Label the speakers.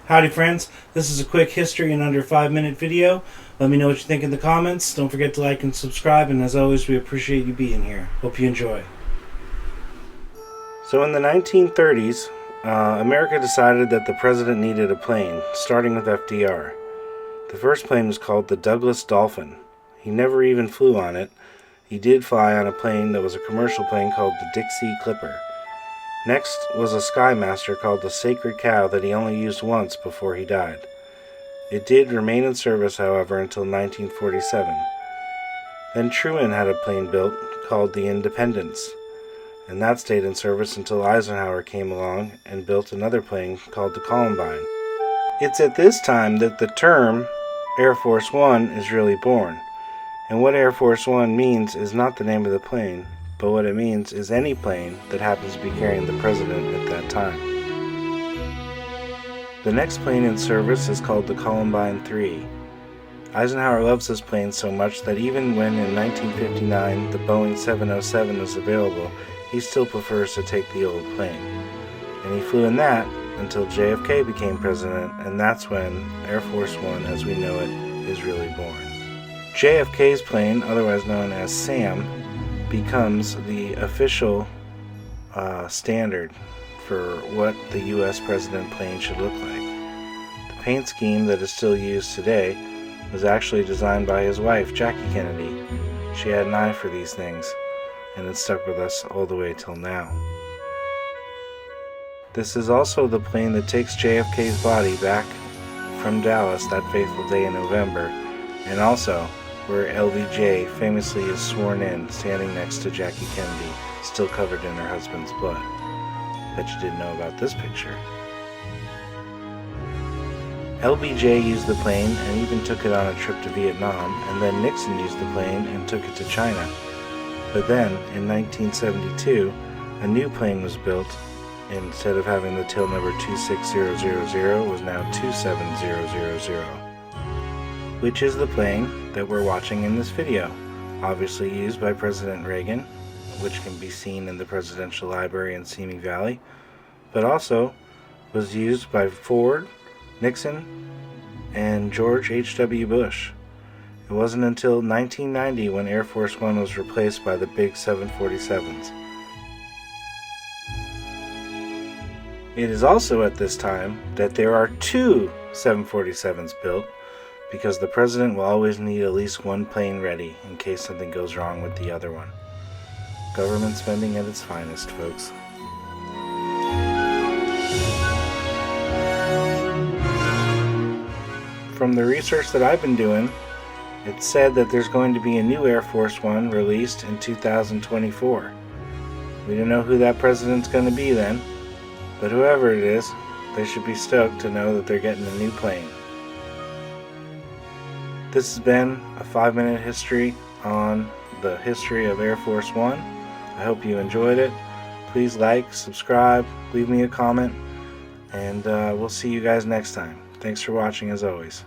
Speaker 1: Howdy friends, this is a quick history in under 5-minute video. Let me know what you think in the comments. Don't forget to like and subscribe, and as always, we appreciate you being here. Hope you enjoy. So in the 1930s, America decided that the president needed a plane, starting with FDR. The first plane was called the Douglas Dolphin. He never even flew on it. He did fly on a plane that was a commercial plane called the Dixie Clipper. Next was a Skymaster called the Sacred Cow that he only used once before he died. It did remain in service, however, until 1947. Then Truman had a plane built called the Independence, and that stayed in service until Eisenhower came along and built another plane called the Columbine. It's at this time that the term Air Force One is really born. And what Air Force One means is not the name of the plane, but what it means is any plane that happens to be carrying the president at that time. The next plane in service is called the Columbine 3. Eisenhower loves this plane so much that even when in 1959 the Boeing 707 is available, he still prefers to take the old plane. And he flew in that until JFK became president, and that's when Air Force One as we know it is really born. JFK's plane, otherwise known as SAM, becomes the official standard for what the U.S. president plane should look like. The paint scheme that is still used today was actually designed by his wife, Jackie Kennedy. She had an eye for these things, and it stuck with us all the way till now. This is also the plane that takes JFK's body back from Dallas that fateful day in November, and also where LBJ famously is sworn in, standing next to Jackie Kennedy, still covered in her husband's blood. Bet you didn't know about this picture. LBJ used the plane and even took it on a trip to Vietnam, and then Nixon used the plane and took it to China. But then, in 1972, a new plane was built. Instead of having the tail number 26000, it was now 27000. Which is the plane that we're watching in this video, obviously used by President Reagan, which can be seen in the Presidential Library in Simi Valley, but also was used by Ford, Nixon, and George H.W. Bush. It wasn't until 1990 when Air Force One was replaced by the big 747s. It is also at this time that there are two 747s built, because the president will always need at least one plane ready in case something goes wrong with the other one. Government spending at its finest, folks. From the research that I've been doing, it's said that there's going to be a new Air Force One released in 2024. We don't know who that president's going to be then, but whoever it is, they should be stoked to know that they're getting a new plane. This has been a 5-minute history on the history of Air Force One. I hope you enjoyed it. Please like, subscribe, leave me a comment, and we'll see you guys next time. Thanks for watching as always.